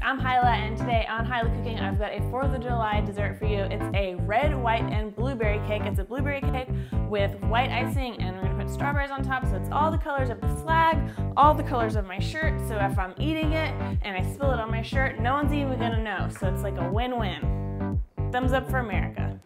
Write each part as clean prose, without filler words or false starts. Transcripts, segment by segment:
I'm Hilah, and today on Hilah Cooking, I've got a 4th of July dessert for you. It's a red, white, and blueberry cake. It's a blueberry cake with white icing, and we're gonna put strawberries on top, so it's all the colors of the flag, all the colors of my shirt, so if I'm eating it and I spill it on my shirt, no one's even gonna know, so it's like a win-win. Thumbs up for America.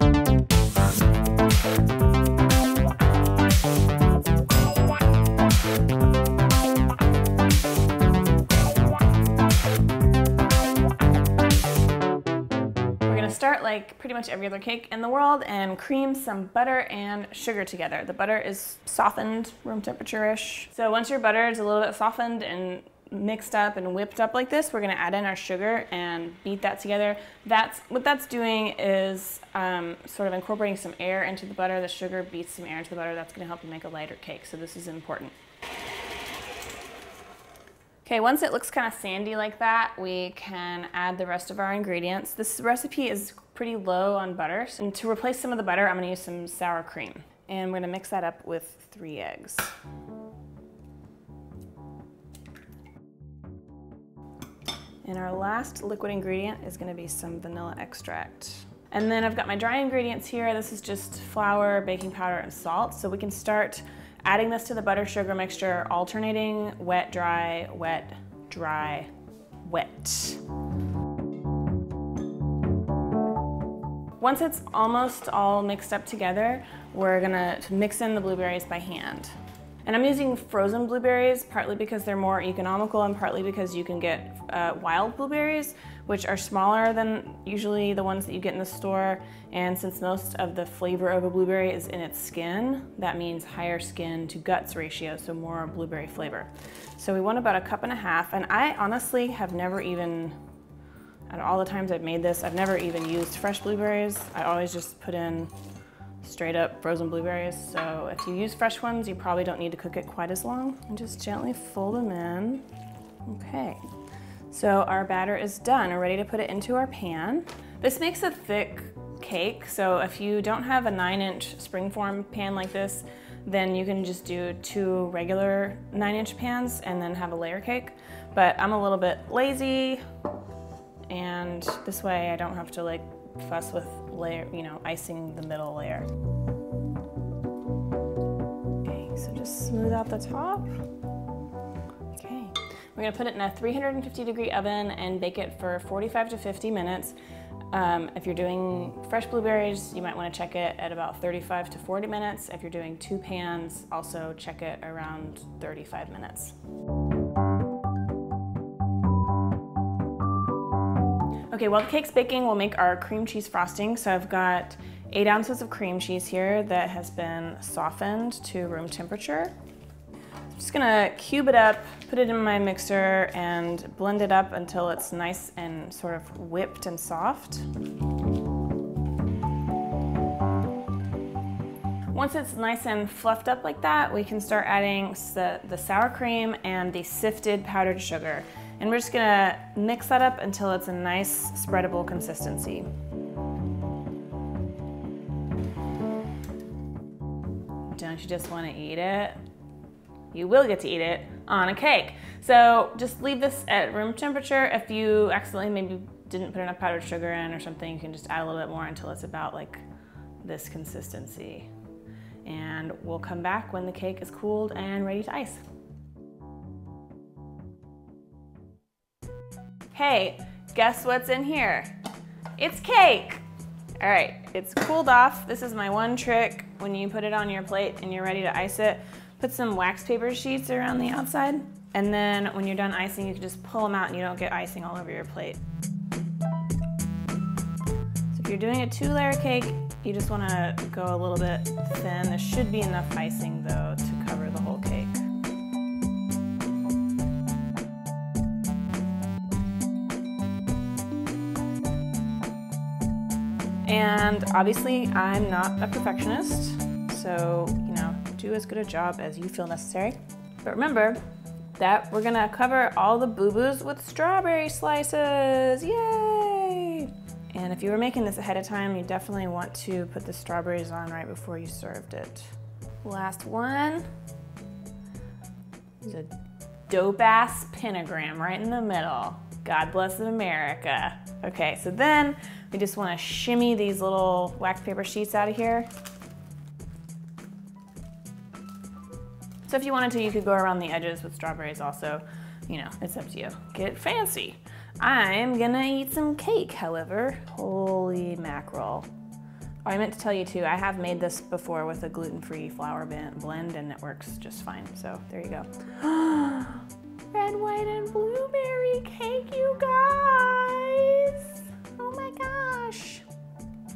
Start like pretty much every other cake in the world and cream some butter and sugar together. The butter is softened, room temperature-ish. So once your butter is a little bit softened and mixed up and whipped up like this, we're gonna add in our sugar and beat that together. What that's doing is sort of incorporating some air into the butter. The sugar beats some air into the butter. That's gonna help you make a lighter cake, so this is important. Okay, once it looks kind of sandy like that, we can add the rest of our ingredients. This recipe is pretty low on butter, and to replace some of the butter, I'm gonna use some sour cream. And we're gonna mix that up with 3 eggs. And our last liquid ingredient is gonna be some vanilla extract. And then I've got my dry ingredients here. This is just flour, baking powder, and salt. So we can start adding this to the butter sugar mixture, alternating wet, dry, wet, dry, wet. Once it's almost all mixed up together, we're gonna mix in the blueberries by hand. And I'm using frozen blueberries, partly because they're more economical and partly because you can get wild blueberries, which are smaller than usually the ones that you get in the store. And since most of the flavor of a blueberry is in its skin, that means higher skin to guts ratio, so more blueberry flavor. So we want about 1.5 cups, and I honestly have never even, out of all the times I've made this, I've never even used fresh blueberries. I always just put in straight up frozen blueberries. So if you use fresh ones, you probably don't need to cook it quite as long. And just gently fold them in. Okay, so our batter is done. We're ready to put it into our pan. This makes a thick cake, so if you don't have a 9-inch springform pan like this, then you can just do 2 regular 9-inch pans and then have a layer cake. But I'm a little bit lazy, and this way I don't have to like fuss with layer, icing the middle layer. Okay, so just smooth out the top. Okay, we're gonna put it in a 350-degree oven and bake it for 45 to 50 minutes. If you're doing fresh blueberries, you might want to check it at about 35 to 40 minutes. If you're doing 2 pans, also check it around 35 minutes. Okay, while the cake's baking, we'll make our cream cheese frosting. So I've got 8 ounces of cream cheese here that has been softened to room temperature. I'm just gonna cube it up, put it in my mixer, and blend it up until it's nice and sort of whipped and soft. Once it's nice and fluffed up like that, we can start adding the sour cream and the sifted powdered sugar. And we're just gonna mix that up until it's a nice spreadable consistency. Don't you just wanna eat it? You will get to eat it on a cake. So just leave this at room temperature. If you accidentally maybe didn't put enough powdered sugar in or something, you can just add a little bit more until it's about like this consistency. And we'll come back when the cake is cooled and ready to ice. Hey, guess what's in here? It's cake. All right, it's cooled off. This is my one trick when you put it on your plate and you're ready to ice it. Put some wax paper sheets around the outside, and then when you're done icing, you can just pull them out and you don't get icing all over your plate. So if you're doing a 2-layer cake, you just wanna go a little bit thin. There should be enough icing though to cover the whole cake. And obviously, I'm not a perfectionist, so, do as good a job as you feel necessary. But remember that we're gonna cover all the boo-boos with strawberry slices, yay! And if you were making this ahead of time, you definitely want to put the strawberries on right before you served it. Last one is a dope-ass pentagram right in the middle. God bless America. Okay, so then we just want to shimmy these little wax paper sheets out of here. So if you wanted to, you could go around the edges with strawberries also. You know, it's up to you. Get fancy. I'm gonna eat some cake, however. Holy mackerel. Oh, I meant to tell you too, I have made this before with a gluten-free flour blend and it works just fine. So there you go. Red, white, and blueberry cake, you guys. Oh my gosh.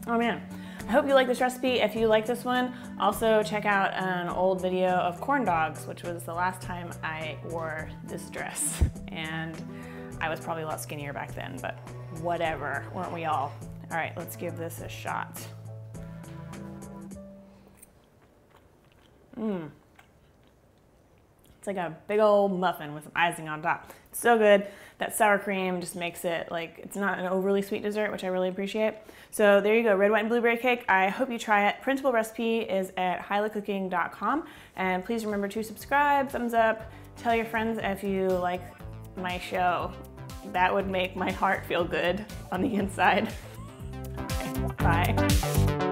Oh man. I hope you like this recipe. If you like this one, also check out an old video of corn dogs, which was the last time I wore this dress. And I was probably a lot skinnier back then, but whatever, weren't we all? All right, let's give this a shot. It's like a big old muffin with some icing on top. It's so good. That sour cream just makes it like, it's not an overly sweet dessert, which I really appreciate. So there you go, red, white, and blueberry cake. I hope you try it. Printable recipe is at hilahcooking.com. And please remember to subscribe, thumbs up, tell your friends if you like my show. That would make my heart feel good on the inside. Okay, bye.